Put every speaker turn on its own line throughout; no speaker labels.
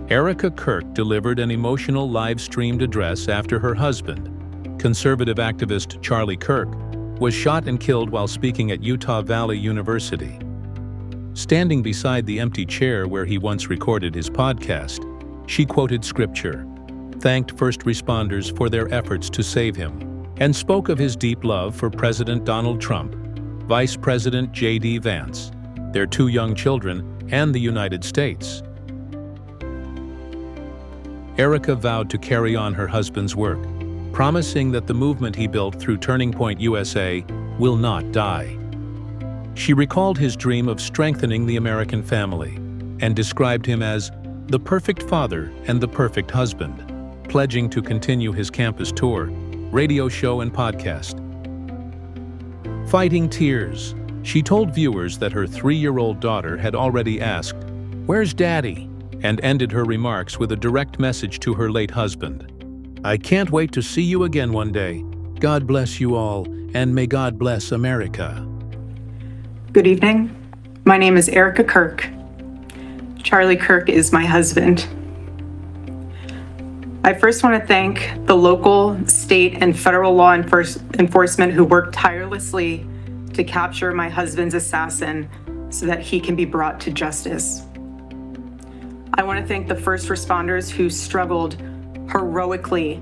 Erika Kirk delivered an emotional live-streamed address after her husband, conservative activist Charlie Kirk, was shot and killed while speaking at Utah Valley University. Standing beside the empty chair where he once recorded his podcast, she quoted scripture, thanked first responders for their efforts to save him, and spoke of his deep love for President Donald Trump, Vice President J.D. Vance, their 2 young children, and the United States. Erika vowed to carry on her husband's work, promising that the movement he built through Turning Point USA will not die. She recalled his dream of strengthening the American family and described him as the perfect father and the perfect husband, pledging to continue his campus tour, radio show, and podcast. Fighting tears, she told viewers that her 3-year-old daughter had already asked, "Where's Daddy?" and ended her remarks with a direct message to her late husband. "I can't wait to see you again one day. God bless you all, and may God bless America."
Good evening. My name is Erika Kirk. Charlie Kirk is my husband. I first want to thank the local, state, and federal law enforcement who worked tirelessly to capture my husband's assassin so that he can be brought to justice. I want to thank the first responders who struggled heroically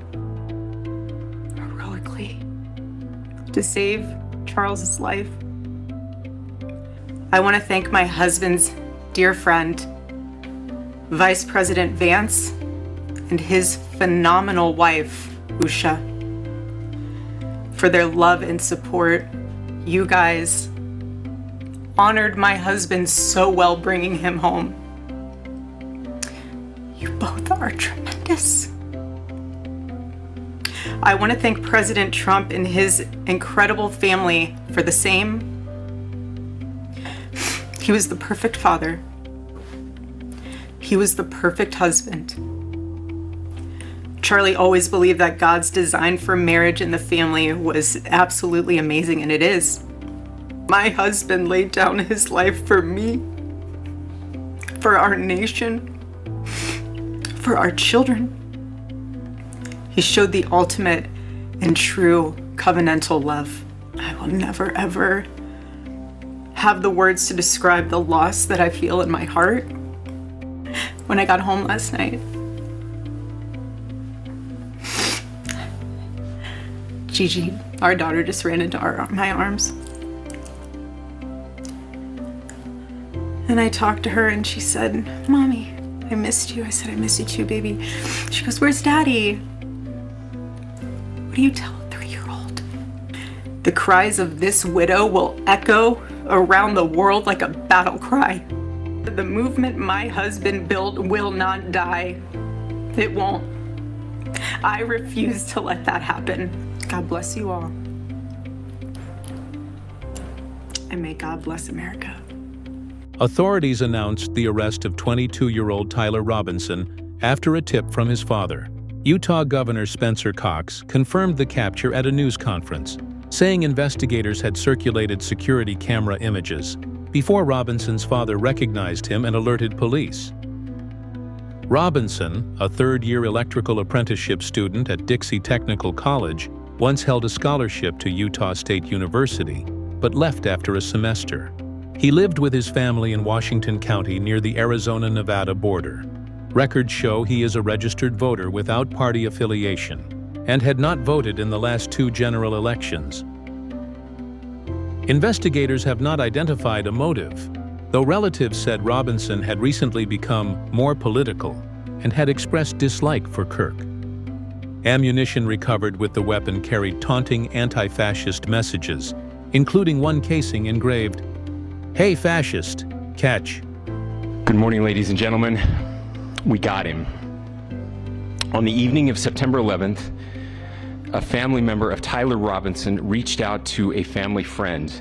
to save Charles's life. I want to thank my husband's dear friend, Vice President Vance, and his phenomenal wife, Usha, for their love and support. You guys honored my husband so well bringing him home. You both are tremendous. I want to thank President Trump and his incredible family for the same. He was the perfect father. He was the perfect husband. Charlie always believed that God's design for marriage and the family was absolutely amazing, and it is. My husband laid down his life for me, for our nation, for our children. He showed the ultimate and true covenantal love. I will never, ever have the words to describe the loss that I feel in my heart when I got home last night. Gigi, our daughter, just ran into my arms. And I talked to her and she said, "Mommy, I missed you." I said, "I miss you too, baby." She goes, "Where's Daddy?" What do you tell a 3-year-old? The cries of this widow will echo around the world like a battle cry. The movement my husband built will not die. It won't. I refuse to let that happen. God bless you all. And may God bless America.
Authorities announced the arrest of 22-year-old Tyler Robinson after a tip from his father. Utah Governor Spencer Cox confirmed the capture at a news conference, saying investigators had circulated security camera images before Robinson's father recognized him and alerted police. Robinson, a third-year electrical apprenticeship student at Dixie Technical College, once held a scholarship to Utah State University, but left after a semester. He lived with his family in Washington County near the Arizona-Nevada border. Records show he is a registered voter without party affiliation and had not voted in the last 2 general elections. Investigators have not identified a motive, though relatives said Robinson had recently become more political and had expressed dislike for Kirk. Ammunition recovered with the weapon carried taunting anti-fascist messages, including one casing engraved, "Hey fascist, catch."
Good morning, ladies and gentlemen. We got him. On the evening of September 11th, a family member of Tyler Robinson reached out to a family friend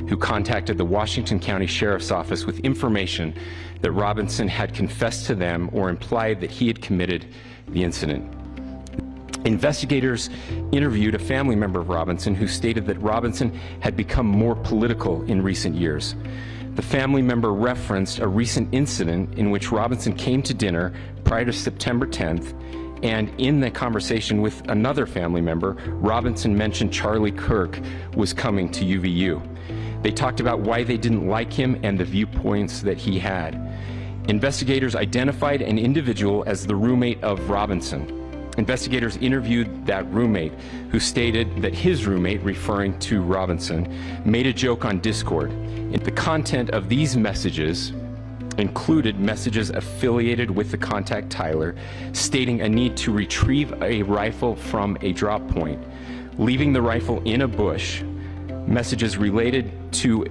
who contacted the Washington County Sheriff's Office with information that Robinson had confessed to them or implied that he had committed the incident. Investigators interviewed a family member of Robinson who stated that Robinson had become more political in recent years. The family member referenced a recent incident in which Robinson came to dinner prior to September 10th, and in the conversation with another family member, Robinson mentioned Charlie Kirk was coming to UVU. They talked about why they didn't like him and the viewpoints that he had. Investigators identified an individual as the roommate of Robinson. Investigators interviewed that roommate, who stated that his roommate, referring to Robinson, made a joke on Discord. The content of these messages included messages affiliated with the contact Tyler, stating a need to retrieve a rifle from a drop point, leaving the rifle in a bush, messages related to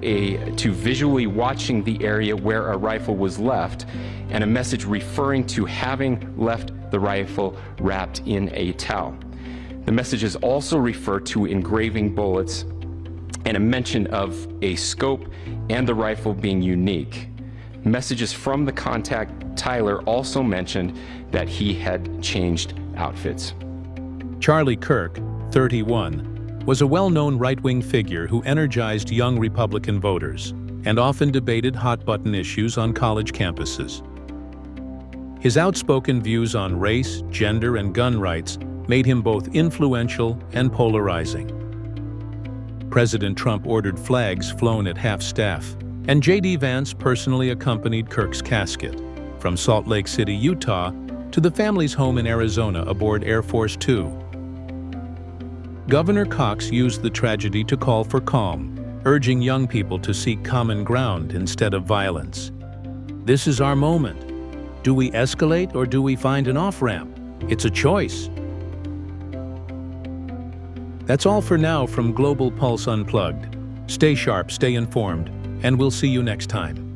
visually watching the area where a rifle was left, and a message referring to having left the rifle wrapped in a towel. The messages also refer to engraving bullets and a mention of a scope and the rifle being unique. Messages from the contact Tyler also mentioned that he had changed outfits.
Charlie Kirk, 31, was a well-known right-wing figure who energized young Republican voters and often debated hot-button issues on college campuses. His outspoken views on race, gender, and gun rights made him both influential and polarizing. President Trump ordered flags flown at half-staff, and J.D. Vance personally accompanied Kirk's casket from Salt Lake City, Utah, to the family's home in Arizona aboard Air Force Two. Governor Cox used the tragedy to call for calm, urging young people to seek common ground instead of violence. This is our moment. Do we escalate or do we find an off-ramp? It's a choice. That's all for now from Global Pulse Unplugged. Stay sharp, stay informed, and we'll see you next time.